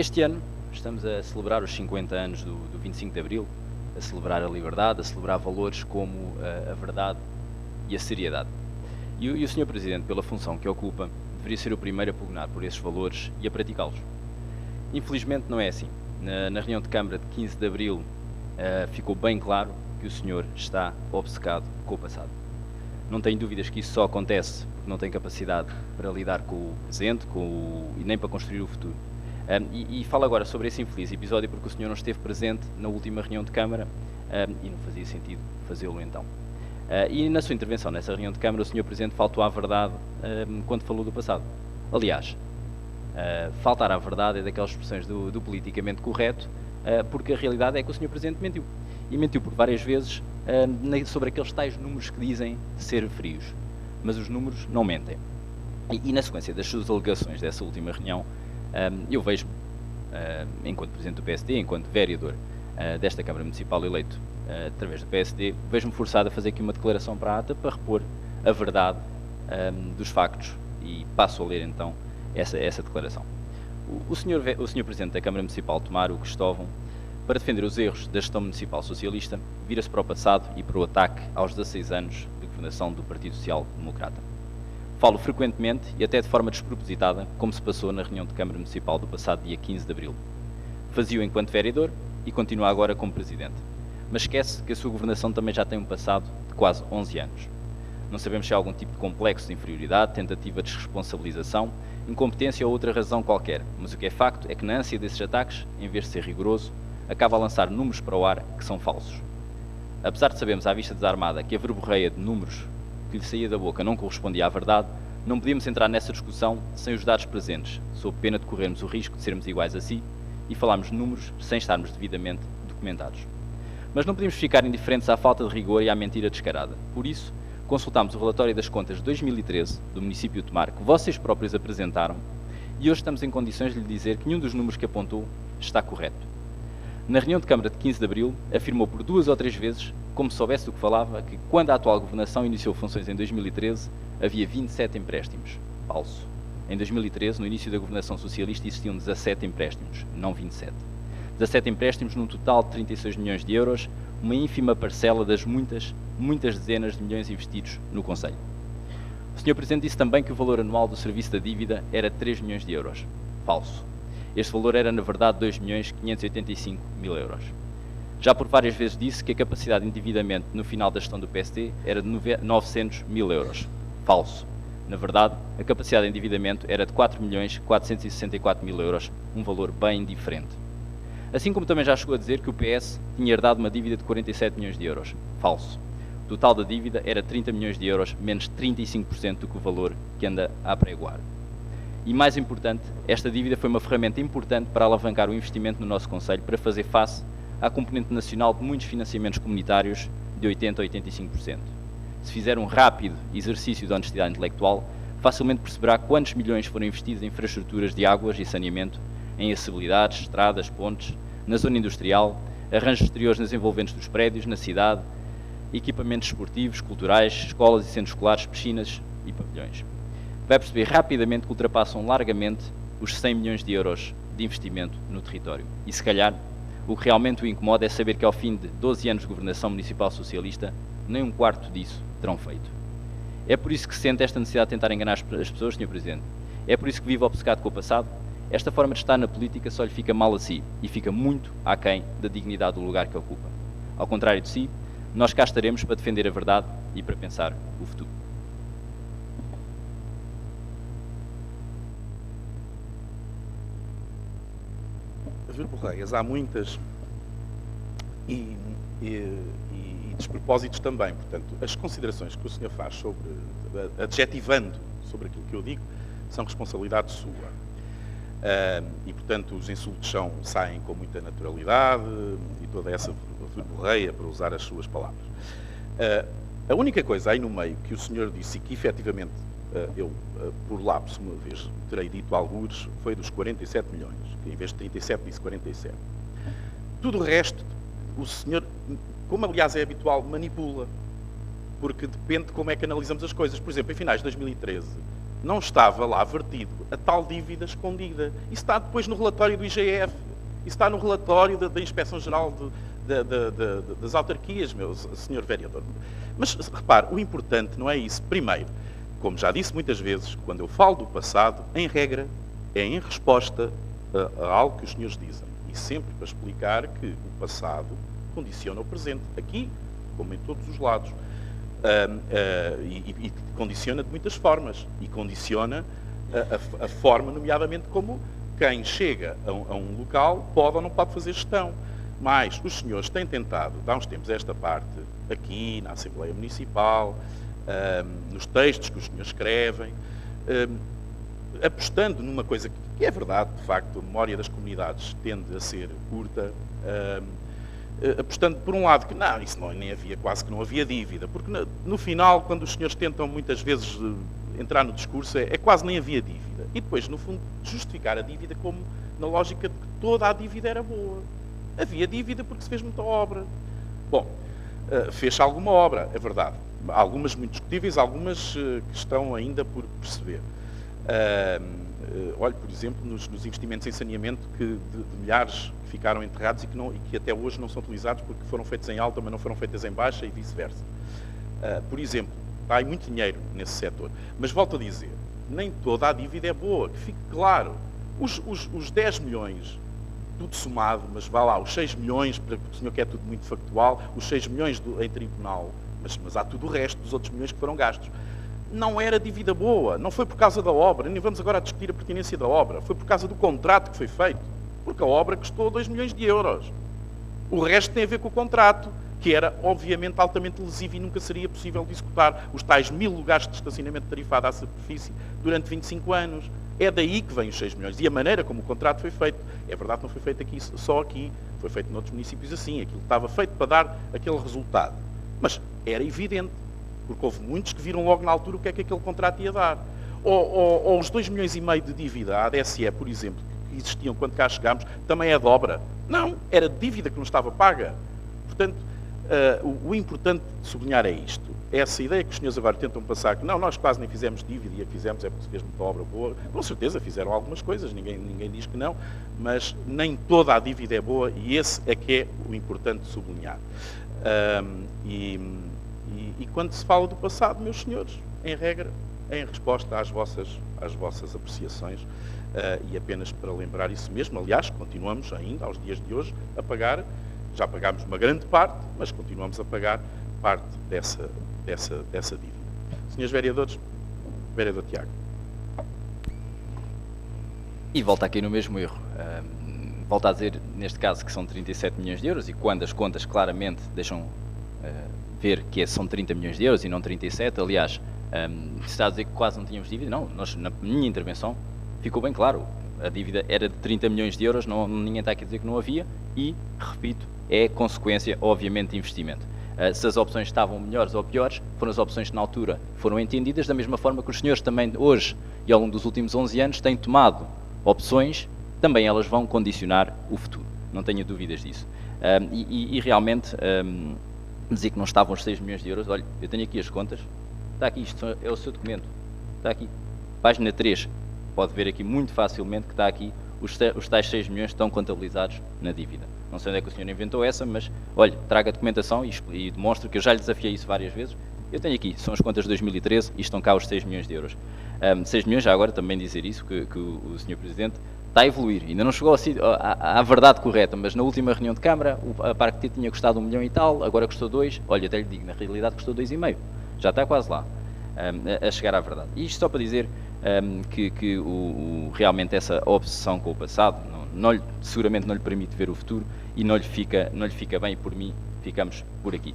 Este ano estamos a celebrar os 50 anos do 25 de Abril, a celebrar a liberdade, a celebrar valores como a verdade e a seriedade. E o Sr. Presidente, pela função que ocupa, deveria ser o primeiro a pugnar por esses valores e a praticá-los. Infelizmente não é assim. Na reunião de Câmara de 15 de Abril ficou bem claro que o senhor está obcecado com o passado. Não tenho dúvidas que isso só acontece porque não tem capacidade para lidar com o presente e nem para construir o futuro. E falo agora sobre esse infeliz episódio porque o senhor não esteve presente na última reunião de Câmara e não fazia sentido fazê-lo então. E na sua intervenção nessa reunião de Câmara, o senhor Presidente faltou à verdade quando falou do passado. Aliás, faltar à verdade é daquelas expressões do politicamente correto, porque a realidade é que o senhor Presidente mentiu. E mentiu por várias vezes sobre aqueles tais números que dizem ser frios. Mas os números não mentem. E na sequência das suas alegações dessa última reunião, eu vejo, enquanto Presidente do PSD, enquanto vereador desta Câmara Municipal eleito através do PSD, vejo-me forçado a fazer aqui uma declaração para a ata para repor a verdade dos factos e passo a ler então essa declaração. O senhor Presidente da Câmara Municipal, Tomaro Cristóvão, para defender os erros da gestão municipal socialista, vira-se para o passado e para o ataque aos 16 anos de governação do Partido Social Democrata. Falo frequentemente e até de forma despropositada, como se passou na reunião de Câmara Municipal do passado dia 15 de Abril. Fazia-o enquanto vereador e continua agora como Presidente. Mas esquece que a sua governação também já tem um passado de quase 11 anos. Não sabemos se há algum tipo de complexo de inferioridade, tentativa de desresponsabilização, incompetência ou outra razão qualquer, mas o que é facto é que na ânsia desses ataques, em vez de ser rigoroso, acaba a lançar números para o ar que são falsos. Apesar de sabermos à vista desarmada que a verborreia de números que lhe saía da boca não correspondia à verdade, não podíamos entrar nessa discussão sem os dados presentes, sob pena de corrermos o risco de sermos iguais a si e falarmos números sem estarmos devidamente documentados. Mas não podíamos ficar indiferentes à falta de rigor e à mentira descarada. Por isso, consultámos o relatório das contas de 2013 do município de Tomar, que vocês próprios apresentaram, e hoje estamos em condições de lhe dizer que nenhum dos números que apontou está correto. Na reunião de Câmara de 15 de Abril, afirmou por 2 ou 3 vezes, como se soubesse do que falava, que quando a atual governação iniciou funções em 2013, havia 27 empréstimos. Falso. Em 2013, no início da governação socialista, existiam 17 empréstimos, não 27. 17 empréstimos num total de 36 milhões de euros, uma ínfima parcela das muitas dezenas de milhões investidos no Conselho. O Sr. Presidente disse também que o valor anual do serviço da dívida era 3 milhões de euros. Falso. Este valor era, na verdade, 2.585.000 euros. Já por várias vezes disse que a capacidade de endividamento no final da gestão do PSD era de 900.000 euros. Falso. Na verdade, a capacidade de endividamento era de 4.464.000 euros, um valor bem diferente. Assim como também já chegou a dizer que o PS tinha herdado uma dívida de 47 milhões de euros. Falso. O total da dívida era 30 milhões de euros, menos 35% do que o valor que anda a apregoar. E mais importante, esta dívida foi uma ferramenta importante para alavancar o investimento no nosso Conselho para fazer face à componente nacional de muitos financiamentos comunitários de 80% a 85%. Se fizer um rápido exercício de honestidade intelectual, facilmente perceberá quantos milhões foram investidos em infraestruturas de águas e saneamento, em acessibilidades, estradas, pontes, na zona industrial, arranjos exteriores nas envolventes dos prédios, na cidade, equipamentos esportivos, culturais, escolas e centros escolares, piscinas e pavilhões. Vai perceber rapidamente que ultrapassam largamente os 100 milhões de euros de investimento no território. E se calhar, o que realmente o incomoda é saber que ao fim de 12 anos de governação municipal socialista, nem um quarto disso terão feito. É por isso que se sente esta necessidade de tentar enganar as pessoas, Sr. Presidente. É por isso que vive obcecado com o passado. Esta forma de estar na política só lhe fica mal a si e fica muito aquém da dignidade do lugar que ocupa. Ao contrário de si, nós cá estaremos para defender a verdade e para pensar o futuro. As verborreias há muitas e despropósitos também. Portanto, as considerações que o senhor faz sobre, adjetivando sobre aquilo que eu digo, são responsabilidade sua. E, portanto, os insultos saem com muita naturalidade e toda essa verborreia, para usar as suas palavras. A única coisa aí no meio que o senhor disse e que, efetivamente, eu, por lapso, uma vez terei dito algures, foi dos 47 milhões, que em vez de 37 disse 47. Tudo o resto, o senhor, como aliás é habitual, manipula, porque depende de como é que analisamos as coisas. Por exemplo, em finais de 2013, não estava lá vertido a tal dívida escondida. Isso está depois no relatório do IGF, isso está no relatório da Inspeção-Geral das Autarquias, meu senhor vereador. Mas, repare, o importante não é isso. Primeiro, como já disse muitas vezes, quando eu falo do passado, em regra, é em resposta a algo que os senhores dizem. E sempre para explicar que o passado condiciona o presente, aqui como em todos os lados. E condiciona de muitas formas. E condiciona a forma, nomeadamente, como quem chega a um local pode ou não pode fazer gestão. Mas os senhores têm tentado, há uns tempos esta parte, aqui na Assembleia Municipal, nos textos que os senhores escrevem, apostando numa coisa que é verdade, de facto, a memória das comunidades tende a ser curta, apostando por um lado que não, isso não, nem havia, quase que não havia dívida, porque no final, quando os senhores tentam muitas vezes entrar no discurso, é quase nem havia dívida. E depois, no fundo, justificar a dívida como na lógica de que toda a dívida era boa. Havia dívida porque se fez muita obra. Bom, fez-se alguma obra, é verdade. Algumas muito discutíveis, algumas que estão ainda por perceber. Olhe, por exemplo, nos investimentos em saneamento de milhares que ficaram enterrados e que até hoje não são utilizados porque foram feitos em alta, mas não foram feitas em baixa e vice-versa. Por exemplo, há aí muito dinheiro nesse setor. Mas volto a dizer, nem toda a dívida é boa, que fique claro. Os 10 milhões, tudo somado, mas vá lá, os 6 milhões, para o senhor quer tudo muito factual, os 6 milhões em tribunal, mas há tudo o resto dos outros milhões que foram gastos. Não era dívida boa, não foi por causa da obra, nem vamos agora a discutir a pertinência da obra, foi por causa do contrato que foi feito, porque a obra custou 2 milhões de euros. O resto tem a ver com o contrato, que era obviamente altamente lesivo e nunca seria possível de executar os tais 1000 lugares de estacionamento tarifado à superfície durante 25 anos. É daí que vêm os 6 milhões. E a maneira como o contrato foi feito, é verdade que não foi feito aqui, só aqui, foi feito noutros municípios assim, aquilo estava feito para dar aquele resultado. Mas era evidente, porque houve muitos que viram logo na altura o que é que aquele contrato ia dar. Ou os 2 milhões e meio de dívida à ADSE, por exemplo, que existiam quando cá chegámos, também é de obra. Não, era dívida que não estava paga. Portanto, o importante de sublinhar é isto. Essa ideia que os senhores agora tentam passar, que não, nós quase nem fizemos dívida e a que fizemos é porque se fez muita obra boa. Com certeza fizeram algumas coisas, ninguém diz que não, mas nem toda a dívida é boa e esse é que é o importante de sublinhar. E quando se fala do passado, meus senhores, em regra, em resposta às vossas apreciações, e apenas para lembrar isso mesmo, aliás, continuamos ainda, aos dias de hoje, a pagar, já pagámos uma grande parte, mas continuamos a pagar parte dessa dívida. Senhores vereadores, vereador Tiago. E volta aqui no mesmo erro. Volto a dizer, neste caso, que são 37 milhões de euros e quando as contas claramente deixam ver que são 30 milhões de euros e não 37, aliás, se está a dizer que quase não tínhamos dívida, não, na minha intervenção ficou bem claro, a dívida era de 30 milhões de euros, ninguém está aqui a dizer que não havia e, repito, é consequência, obviamente, de investimento. Se as opções estavam melhores ou piores, foram as opções que na altura foram entendidas, da mesma forma que os senhores também hoje e ao longo dos últimos 11 anos têm tomado opções, também elas vão condicionar o futuro, não tenho dúvidas disso. E realmente, dizer que não estavam os 6 milhões de euros, olha, eu tenho aqui as contas, está aqui, isto é o seu documento, está aqui, página 3, pode ver aqui muito facilmente que está aqui, os tais 6 milhões estão contabilizados na dívida. Não sei onde é que o senhor inventou essa, mas, olha, traga a documentação e demonstro que eu já lhe desafiei isso várias vezes. Eu tenho aqui, são as contas de 2013 e estão cá os 6 milhões de euros. 6 milhões, já agora também dizer isso, que o senhor Presidente está a evoluir. Ainda não chegou à verdade correta, mas na última reunião de Câmara, a Parque tinha custado 1 milhão e tal, agora custou 2. Olha, até lhe digo, na realidade custou 2,5. Já está quase lá, a chegar à verdade. E isto só para dizer que realmente essa obsessão com o passado seguramente não lhe permite ver o futuro e não lhe fica bem, e por mim ficamos por aqui.